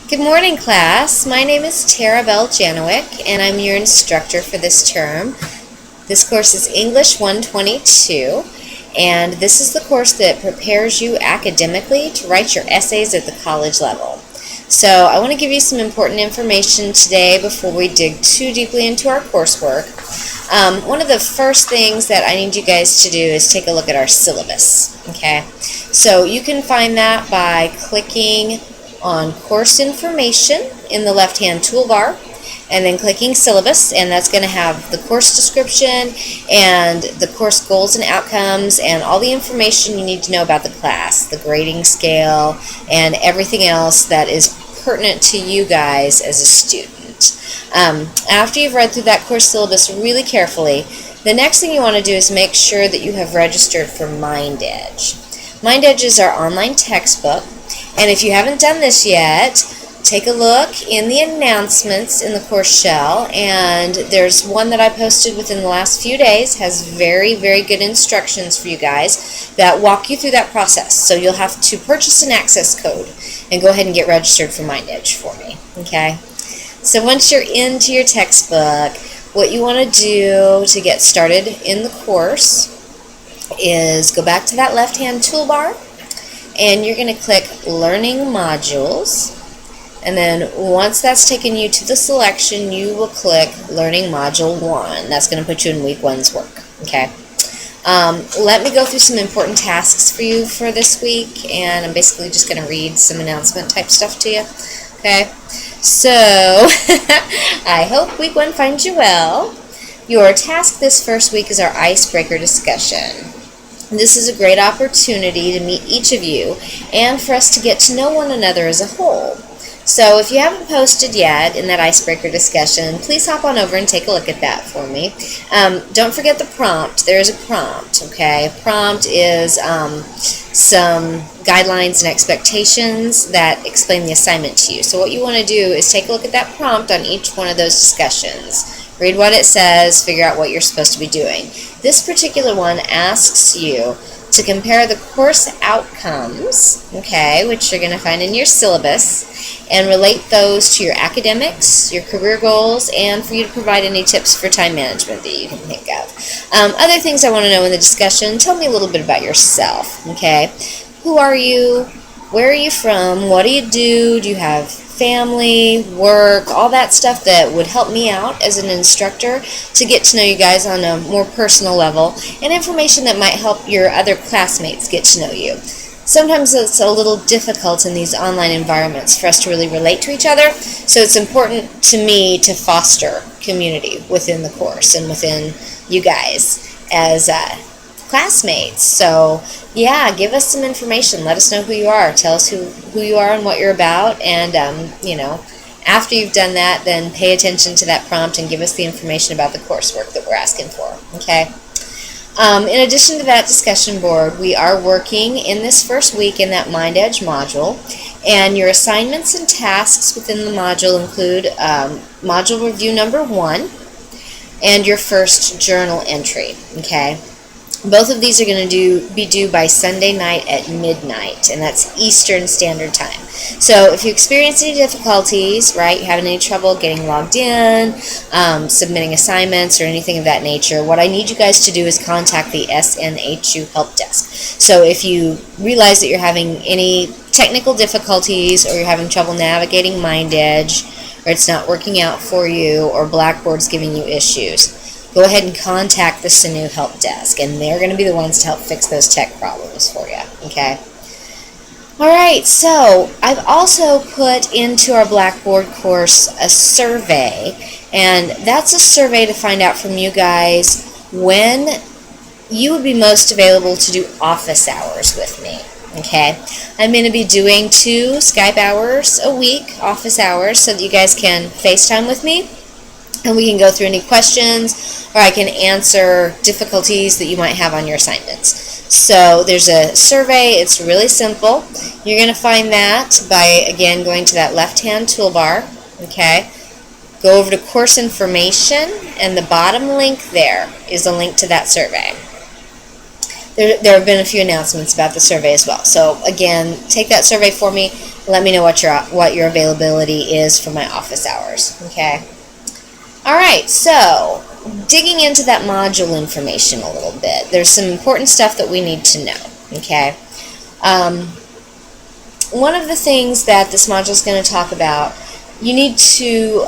Good morning, class. My name is Bell-Janowick, and I'm your instructor for this term. This course is English 122, and this is the course that prepares you academically to write your essays at the college level. So I want to give you some important information today before we dig too deeply into our coursework. One of the first things that I need you guys to do is take a look at our syllabus. Okay, so you can find that by clicking on course information in the left-hand toolbar and then clicking syllabus, and that's going to have the course description and the course goals and outcomes and all the information you need to know about the class, the grading scale, and everything else that is pertinent to you guys as a student. After you've read through that course syllabus really carefully, the next thing you want to do is make sure that you have registered for MindEdge. MindEdge is our online textbook. And if you haven't done this yet, take a look in the announcements in the course shell, and there's one that I posted within the last few days, has very, very good instructions for you guys that walk you through that process. So you'll have to purchase an access code and go ahead and get registered for MindEdge for me, okay? So once you're into your textbook, what you want to do to get started in the course is go back to that left-hand toolbar, and you're going to click Learning Modules, and then once that's taken you to the selection, you will click Learning Module 1. That's going to put you in week 1's work. Okay. Let me go through some important tasks for you for this week, and I'm basically just going to read some announcement type stuff to you. Okay. So, I hope week 1 finds you well. Your task this first week is our icebreaker discussion. This is a great opportunity to meet each of you and for us to get to know one another as a whole. So if you haven't posted yet in that icebreaker discussion, please hop on over and take a look at that for me. Don't forget the prompt. There is a prompt, okay? A prompt is some guidelines and expectations that explain the assignment to you. So what you want to do is take a look at that prompt on each one of those discussions. Read what it says, figure out what you're supposed to be doing. This particular one asks you to compare the course outcomes, okay, which you're going to find in your syllabus, and relate those to your academics, your career goals, and for you to provide any tips for time management that you can think of. Other things I want to know in the discussion: tell me a little bit about yourself, okay? Who are you? Where are you from? What do you do? Do you have family, work, all that stuff that would help me out as an instructor to get to know you guys on a more personal level, and information that might help your other classmates get to know you. Sometimes it's a little difficult in these online environments for us to really relate to each other, so it's important to me to foster community within the course and within you guys as classmates. So yeah, give us some information. Let us know who you are. Tell us who you are and what you're about. And after you've done that, then pay attention to that prompt and give us the information about the coursework that we're asking for. Okay. In addition to that discussion board, we are working in this first week in that MindEdge module, and your assignments and tasks within the module include module review number 1 and your first journal entry. Okay. Both of these are going to be due by Sunday night at midnight, and that's Eastern Standard Time. So if you experience any difficulties, right, you're having any trouble getting logged in, submitting assignments, or anything of that nature, what I need you guys to do is contact the SNHU Help Desk. So if you realize that you're having any technical difficulties, or you're having trouble navigating MindEdge, or it's not working out for you, or Blackboard's giving you issues, go ahead and contact the SNHU Help Desk, and they're going to be the ones to help fix those tech problems for you, okay? Alright, so I've also put into our Blackboard course a survey, and that's a survey to find out from you guys when you would be most available to do office hours with me, okay? I'm going to be doing 2 Skype hours a week, office hours, so that you guys can FaceTime with me, and we can go through any questions, or I can answer difficulties that you might have on your assignments. So there's a survey. It's really simple. You're going to find that by, again, going to that left-hand toolbar. Okay. Go over to course information, and the bottom link there is a link to that survey. there have been a few announcements about the survey as well. So again, take that survey for me. Let me know what your availability is for my office hours. Okay. All right. So digging into that module information a little bit, there's some important stuff that we need to know. Okay. One of the things that this module is going to talk about, you need to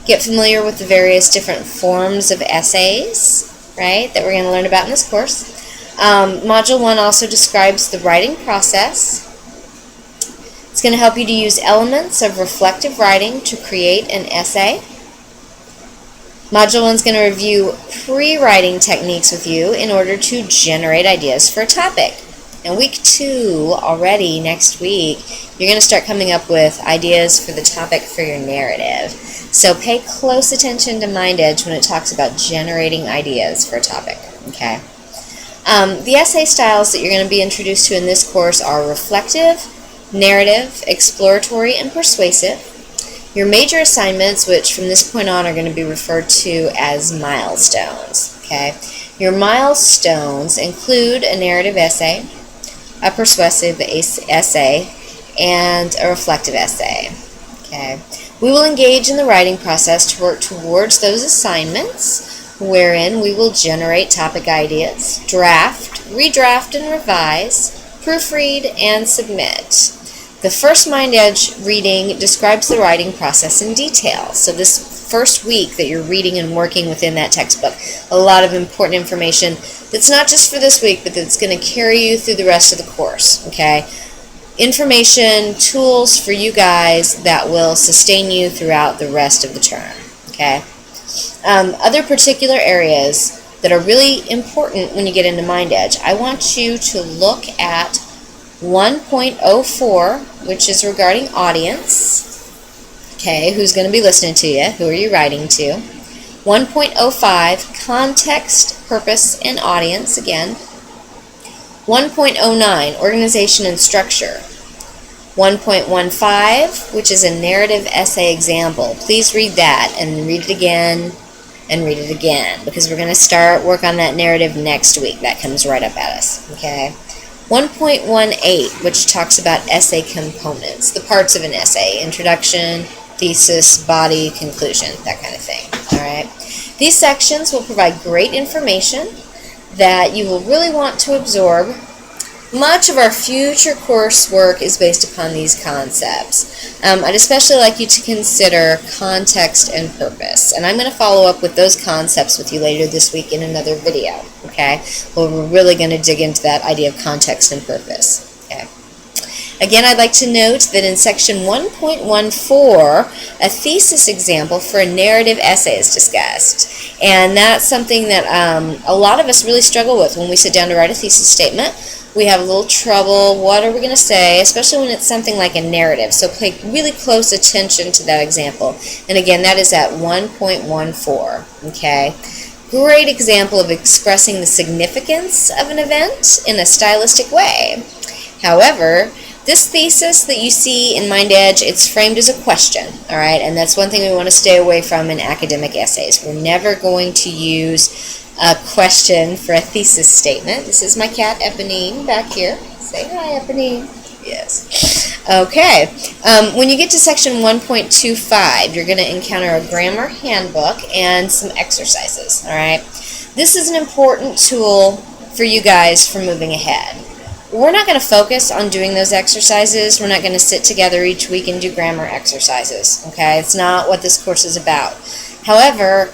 get familiar with the various different forms of essays, right, that we're going to learn about in this course. Module 1 also describes the writing process. It's going to help you to use elements of reflective writing to create an essay. Module 1 is going to review pre-writing techniques with you in order to generate ideas for a topic. And week 2, already next week, you're going to start coming up with ideas for the topic for your narrative. So pay close attention to MindEdge when it talks about generating ideas for a topic. Okay. The essay styles that you're going to be introduced to in this course are reflective, narrative, exploratory, and persuasive. Your major assignments, which from this point on are going to be referred to as milestones. Okay. Your milestones include a narrative essay, a persuasive essay, and a reflective essay. Okay. We will engage in the writing process to work towards those assignments, wherein we will generate topic ideas, draft, redraft, and revise, proofread, and submit. The first MindEdge reading describes the writing process in detail. So this first week that you're reading and working within that textbook, a lot of important information that's not just for this week, but that's going to carry you through the rest of the course. Okay, information, tools for you guys that will sustain you throughout the rest of the term. Okay, other particular areas that are really important when you get into MindEdge, I want you to look at 1.04, which is regarding audience. Okay, who's going to be listening to you? Who are you writing to? 1.05, context, purpose, and audience, again. 1.09, organization and structure. 1.15, which is a narrative essay example. Please read that and read it again and read it again, because we're going to start work on that narrative next week. That comes right up at us. Okay. 1.18, which talks about essay components, the parts of an essay, introduction, thesis, body, conclusion, that kind of thing. All right. These sections will provide great information that you will really want to absorb. Much of our future coursework is based upon these concepts. I'd especially like you to consider context and purpose, and I'm going to follow up with those concepts with you later this week in another video. Okay, well, we're really going to dig into that idea of context and purpose. Okay. Again, I'd like to note that in section 1.14, a thesis example for a narrative essay is discussed. And that's something that a lot of us really struggle with when we sit down to write a thesis statement. We have a little trouble. What are we going to say, especially when it's something like a narrative? So pay really close attention to that example. And again, that is at 1.14. Okay. Great example of expressing the significance of an event in a stylistic way. However, this thesis that you see in MindEdge, it's framed as a question, all right? And that's one thing we want to stay away from in academic essays. We're never going to use a question for a thesis statement. This is my cat, Eponine, back here. Say hi, Eponine. Yes. Okay. When you get to section 1.25, you're going to encounter a grammar handbook and some exercises, all right? This is an important tool for you guys for moving ahead. We're not going to focus on doing those exercises. We're not going to sit together each week and do grammar exercises, okay? It's not what this course is about. However,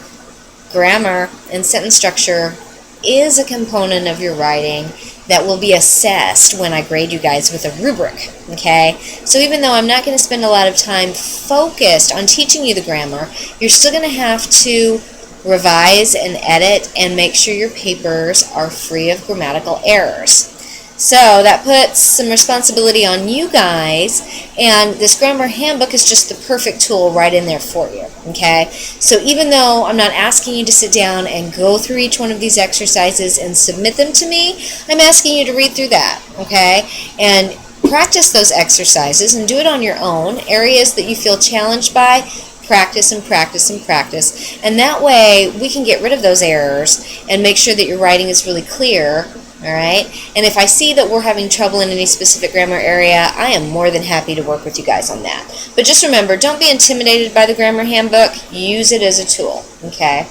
grammar and sentence structure is a component of your writing that will be assessed when I grade you guys with a rubric, okay? So even though I'm not going to spend a lot of time focused on teaching you the grammar, you're still going to have to revise and edit and make sure your papers are free of grammatical errors. So that puts some responsibility on you guys, and this grammar handbook is just the perfect tool right in there for you, okay? So even though I'm not asking you to sit down and go through each one of these exercises and submit them to me, I'm asking you to read through that, okay? And practice those exercises and do it on your own. Areas that you feel challenged by, practice and practice and practice. And that way we can get rid of those errors and make sure that your writing is really clear Alright, and if I see that we're having trouble in any specific grammar area, I am more than happy to work with you guys on that. But just remember, don't be intimidated by the grammar handbook. Use it as a tool, okay?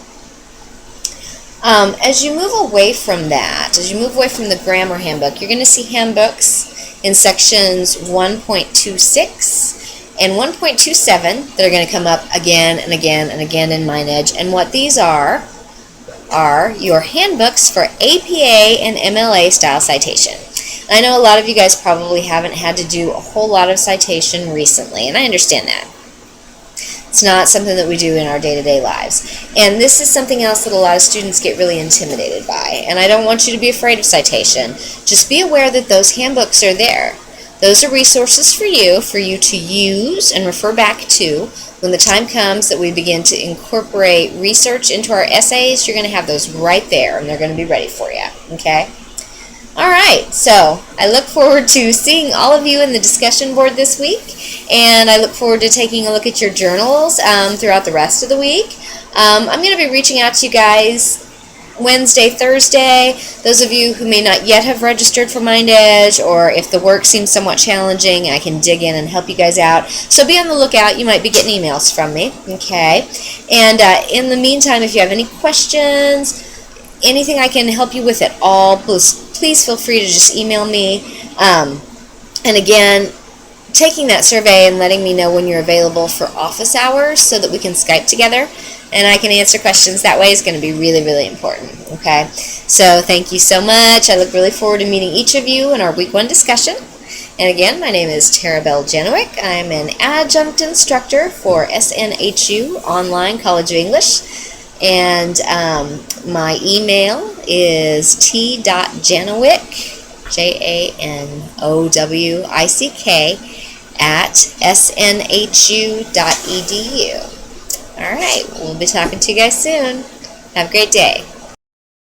As you move away from that, as you move away from the grammar handbook, you're going to see handbooks in sections 1.26 and 1.27 that are going to come up again and again and again in MindEdge. And what these are your handbooks for APA and MLA style citation. I know a lot of you guys probably haven't had to do a whole lot of citation recently, and I understand that. It's not something that we do in our day-to-day lives. And this is something else that a lot of students get really intimidated by. And I don't want you to be afraid of citation. Just be aware that those handbooks are there. Those are resources for you to use and refer back to. When the time comes that we begin to incorporate research into our essays, you're going to have those right there, and they're going to be ready for you, okay? All right, so I look forward to seeing all of you in the discussion board this week, and I look forward to taking a look at your journals throughout the rest of the week. I'm going to be reaching out to you guys Wednesday, Thursday. Those of you who may not yet have registered for MindEdge, or if the work seems somewhat challenging, I can dig in and help you guys out. So be on the lookout. You might be getting emails from me, okay? And in the meantime, if you have any questions, anything I can help you with at all, please feel free to just email me. And again, taking that survey and letting me know when you're available for office hours so that we can Skype together and I can answer questions that way is going to be really, really important. Okay, so thank you so much. I look really forward to meeting each of you in our week 1 discussion. And again, my name is Tara Bell-Janowick. I'm an adjunct instructor for SNHU Online College of English. And my email is t.janowick, Janowick, @snhu.edu. All right, we'll be talking to you guys soon. Have a great day.